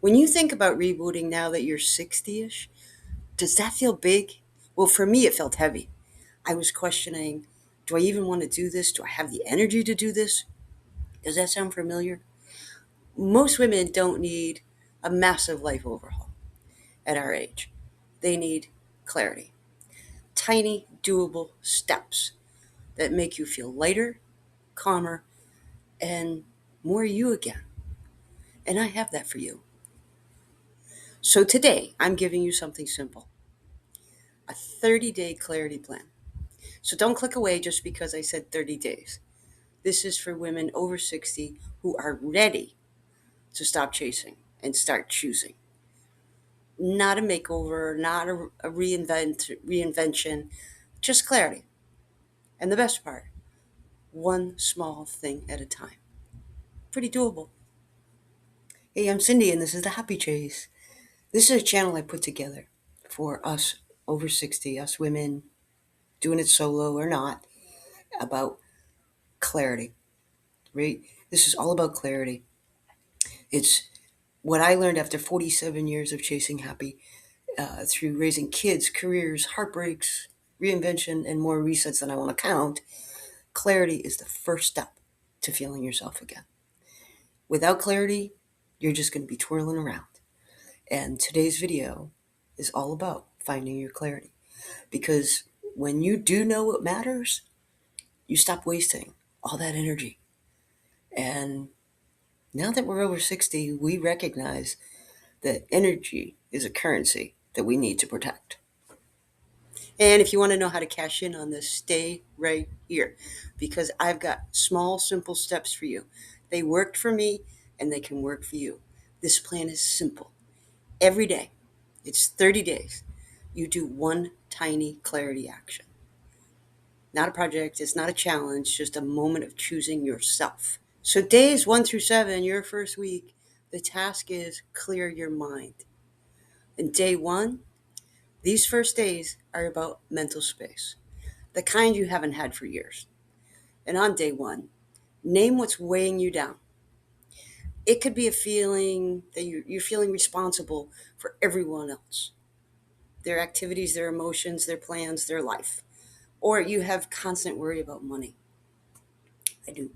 When you think about rebooting now that you're 60-ish, does that feel big? Well, for me, it felt heavy. I was questioning, do I even want to do this? Do I have the energy to do this? Does that sound familiar? Most women don't need a massive life overhaul at our age. They need clarity, tiny, doable steps that make you feel lighter, calmer, and more you again. And I have that for you. So today, I'm giving you something simple, a 30-day clarity plan. So don't click away just because I said 30 days. This is for women over 60 who are ready to stop chasing and start choosing. Not a makeover, not a reinvention, just clarity. And the best part, one small thing at a time. Pretty doable. Hey, I'm Cindy, and this is the Happy Chase. This is a channel I put together for us over 60, us women, doing it solo or not, about clarity, right? This is all about clarity. It's what I learned after 47 years of chasing happy through raising kids, careers, heartbreaks, reinvention, and more resets than I want to count. Clarity is the first step to feeling yourself again. Without clarity, you're just going to be twirling around. And today's video is all about finding your clarity. Because when you do know what matters, you stop wasting all that energy. And now that we're over 60, we recognize that energy is a currency that we need to protect. And if you want to know how to cash in on this, stay right here because I've got small, simple steps for you. They worked for me and they can work for you. This plan is simple. Every day, it's 30 days. You do one tiny clarity action. Not a project, it's not a challenge, just a moment of choosing yourself. So, days 1 through 7, your first week, the task is clear your mind. And day 1, these first days are about mental space, the kind you haven't had for years. And on day 1, name what's weighing you down. It could be a feeling that you're feeling responsible for everyone else, their activities, their emotions, their plans, their life. Or you have constant worry about money. I do.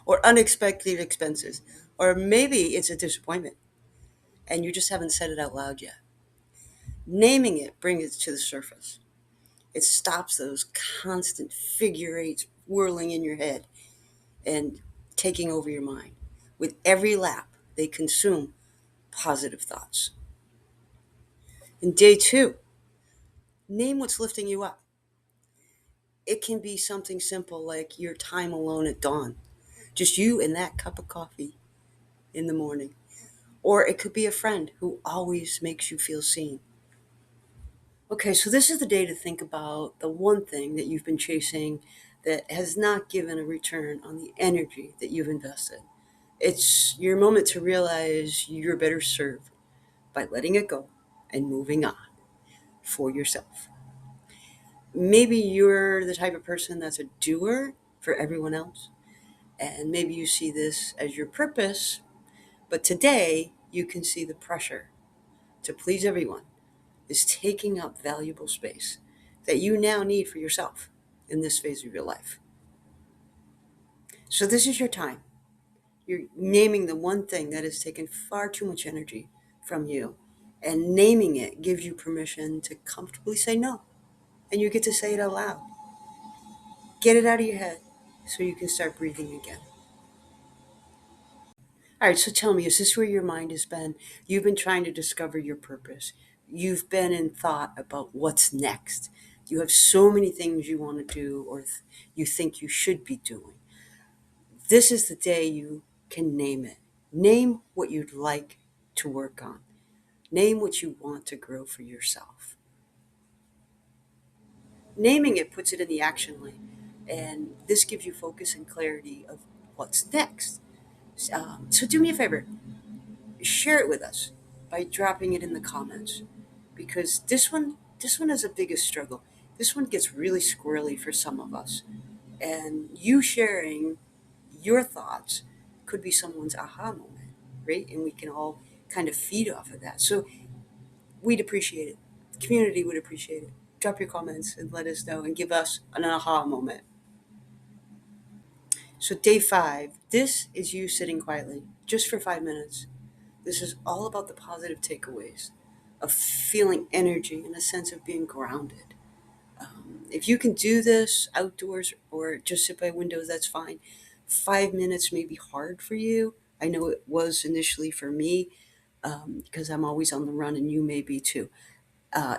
Or unexpected expenses. Or maybe it's a disappointment and you just haven't said it out loud yet. Naming it brings it to the surface. It stops those constant figure eights whirling in your head and taking over your mind. With every lap, they consume positive thoughts. And day 2, name what's lifting you up. It can be something simple like your time alone at dawn, just you and that cup of coffee in the morning. Or it could be a friend who always makes you feel seen. Okay, so this is the day to think about the one thing that you've been chasing that has not given a return on the energy that you've invested. It's your moment to realize you're better served by letting it go and moving on for yourself. Maybe you're the type of person that's a doer for everyone else, and maybe you see this as your purpose, but today you can see the pressure to please everyone is taking up valuable space that you now need for yourself in this phase of your life. So this is your time. You're naming the one thing that has taken far too much energy from you, and naming it gives you permission to comfortably say no, and you get to say it out loud. Get it out of your head so you can start breathing again. All right, so tell me, is this where your mind has been? You've been trying to discover your purpose. You've been in thought about what's next. You have so many things you want to do or you think you should be doing. This is the day you can name it. Name what you'd like to work on. Name what you want to grow for yourself. Naming it puts it in the action lane, and this gives you focus and clarity of what's next. So do me a favor, share it with us by dropping it in the comments because this one is the biggest struggle. This one gets really squirrely for some of us, and you sharing your thoughts could be someone's aha moment, right? And we can all kind of feed off of that. So we'd appreciate it. Community would appreciate it. Drop your comments and let us know and give us an aha moment. So, day 5, this is you sitting quietly just for 5 minutes. This is all about the positive takeaways of feeling energy and a sense of being grounded. If you can do this outdoors or just sit by windows, that's fine. 5 minutes may be hard for you. I know it was initially for me because I'm always on the run and you may be too.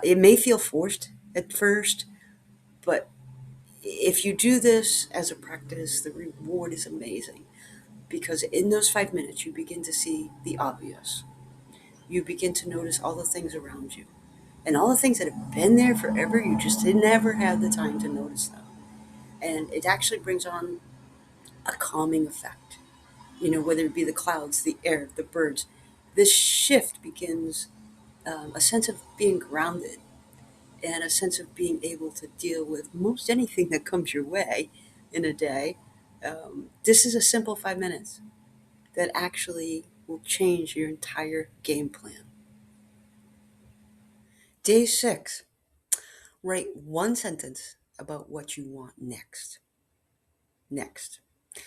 It may feel forced at first, but if you do this as a practice, the reward is amazing because in those 5 minutes, you begin to see the obvious. You begin to notice all the things around you and all the things that have been there forever. You just never had the time to notice them. And it actually brings on a calming effect, whether it be the clouds, the air, the birds. This shift begins a sense of being grounded and a sense of being able to deal with most anything that comes your way in a day. This is a simple 5 minutes that actually will change your entire game plan. Day 6, write one sentence about what you want next. Next.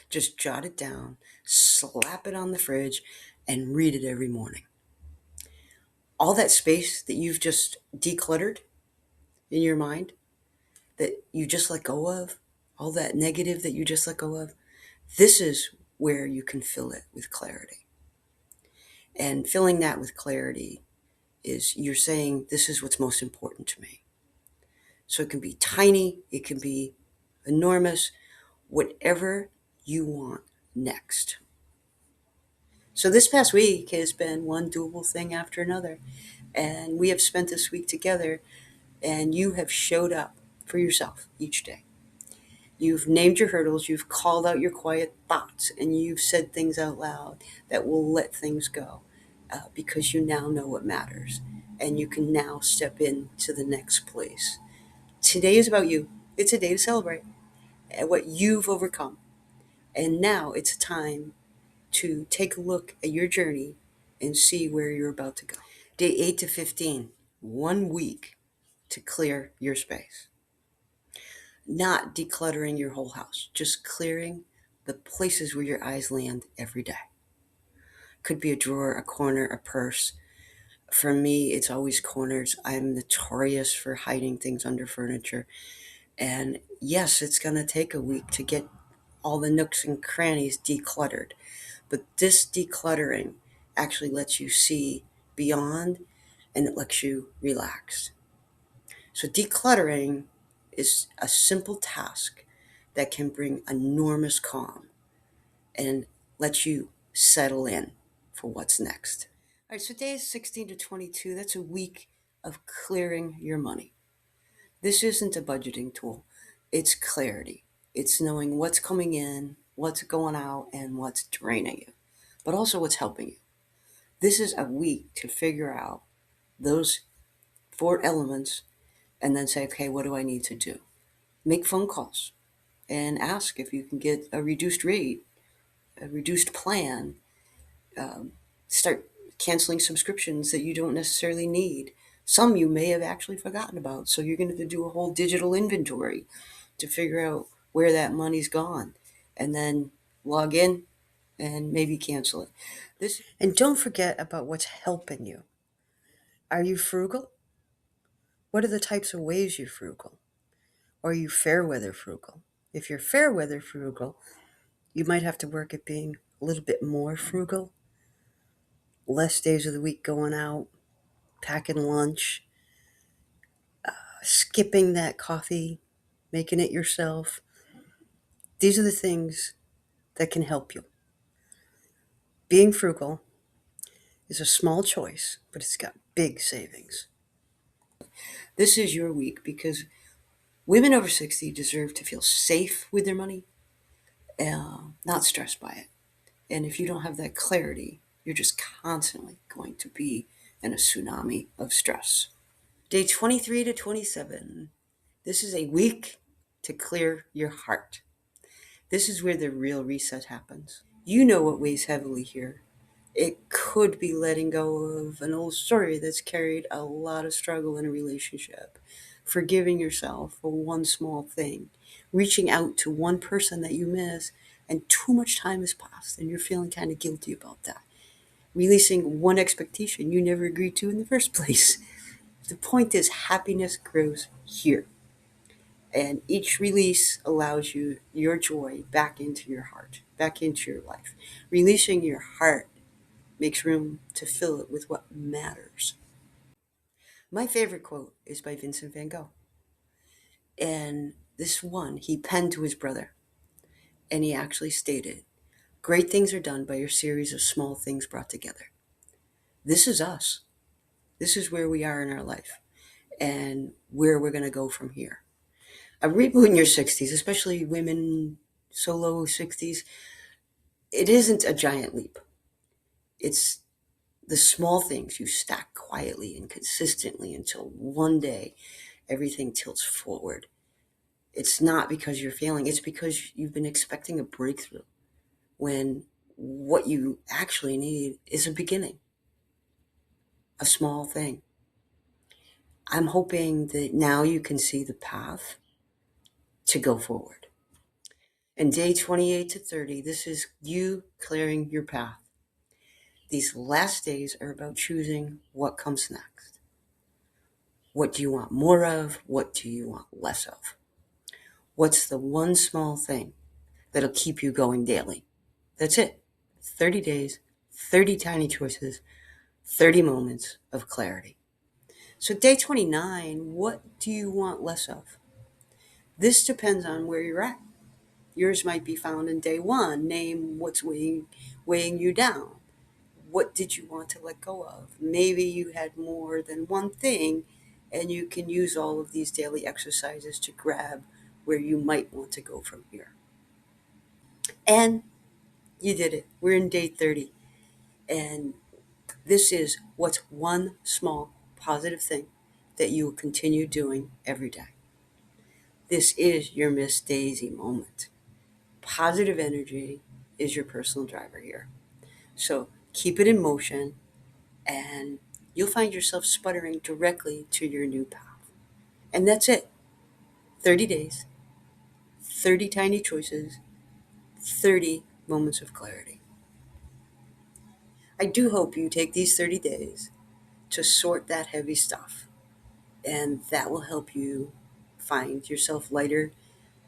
Just jot it down, slap it on the fridge, and read it every morning. All that space that you've just decluttered in your mind, that you just let go of, all that negative that you just let go of, this is where you can fill it with clarity. And filling that with clarity is you're saying, this is what's most important to me. So it can be tiny, it can be enormous, whatever you want next. So this past week has been one doable thing after another. And we have spent this week together, and you have showed up for yourself each day. You've named your hurdles, you've called out your quiet thoughts, and you've said things out loud that will let things go because you now know what matters. And you can now step into the next place. Today is about you. It's a day to celebrate what you've overcome. And now it's time to take a look at your journey and see where you're about to go. Day 8 to 15, 1 week to clear your space. Not decluttering your whole house, just clearing the places where your eyes land every day. Could be a drawer, a corner, a purse. For me, it's always corners. I'm notorious for hiding things under furniture. And yes, it's going to take a week to get all the nooks and crannies decluttered. But this decluttering actually lets you see beyond and it lets you relax. So decluttering is a simple task that can bring enormous calm and let you settle in for what's next. All right, so days 16 to 22, that's a week of clearing your money. This isn't a budgeting tool. It's clarity. It's knowing what's coming in, what's going out, and what's draining you, but also what's helping you. This is a week to figure out those 4 elements and then say, okay, what do I need to do? Make phone calls and ask if you can get a reduced rate, a reduced plan. Start canceling subscriptions that you don't necessarily need. Some you may have actually forgotten about. So you're going to have to do a whole digital inventory to figure out where that money's gone and then log in and maybe cancel it. And don't forget about what's helping you. Are you frugal? What are the types of ways you're frugal? Or are you fair weather frugal? If you're fair weather frugal, you might have to work at being a little bit more frugal, less days of the week going out, packing lunch, skipping that coffee, making it yourself. These are the things that can help you. Being frugal is a small choice, but it's got big savings. This is your week because women over 60 deserve to feel safe with their money, not stressed by it. And if you don't have that clarity, you're just constantly going to be in a tsunami of stress. Day 23 to 27. This is a week to clear your heart. This is where the real reset happens. You know what weighs heavily here. It could be letting go of an old story that's carried a lot of struggle in a relationship, forgiving yourself for one small thing, reaching out to one person that you miss, and too much time has passed and you're feeling kind of guilty about that. Releasing one expectation you never agreed to in the first place. The point is, happiness grows here. And each release allows you your joy back into your heart, back into your life. Releasing your heart makes room to fill it with what matters. My favorite quote is by Vincent van Gogh. And this one he penned to his brother. And he actually stated, "Great things are done by a series of small things brought together." This is us. This is where we are in our life and where we're going to go from here. A reboot in your 60s, especially women, solo 60s, it isn't a giant leap. It's the small things you stack quietly and consistently until one day everything tilts forward. It's not because you're failing, it's because you've been expecting a breakthrough when what you actually need is a beginning, a small thing. I'm hoping that now you can see the path to go forward. And day 28 to 30, this is you clearing your path. These last days are about choosing what comes next. What do you want more of? What do you want less of? What's the one small thing that'll keep you going daily? That's it. 30 days, 30 tiny choices, 30 moments of clarity. So, day 29, what do you want less of? This depends on where you're at. Yours might be found in day one. Name what's weighing you down. What did you want to let go of? Maybe you had more than one thing, and you can use all of these daily exercises to grab where you might want to go from here. And you did it. We're in day 30. And this is what's one small positive thing that you will continue doing every day. This is your Miss Daisy moment. Positive energy is your personal driver here. So keep it in motion, and you'll find yourself sputtering directly to your new path. And that's it. 30 days, 30 tiny choices, 30 moments of clarity. I do hope you take these 30 days to sort that heavy stuff, and that will help you find yourself lighter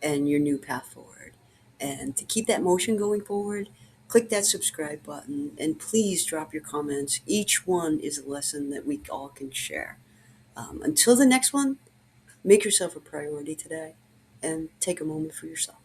and your new path forward. And to keep that motion going forward, click that subscribe button and please drop your comments. Each one is a lesson that we all can share. Until the next one, make yourself a priority today and take a moment for yourself.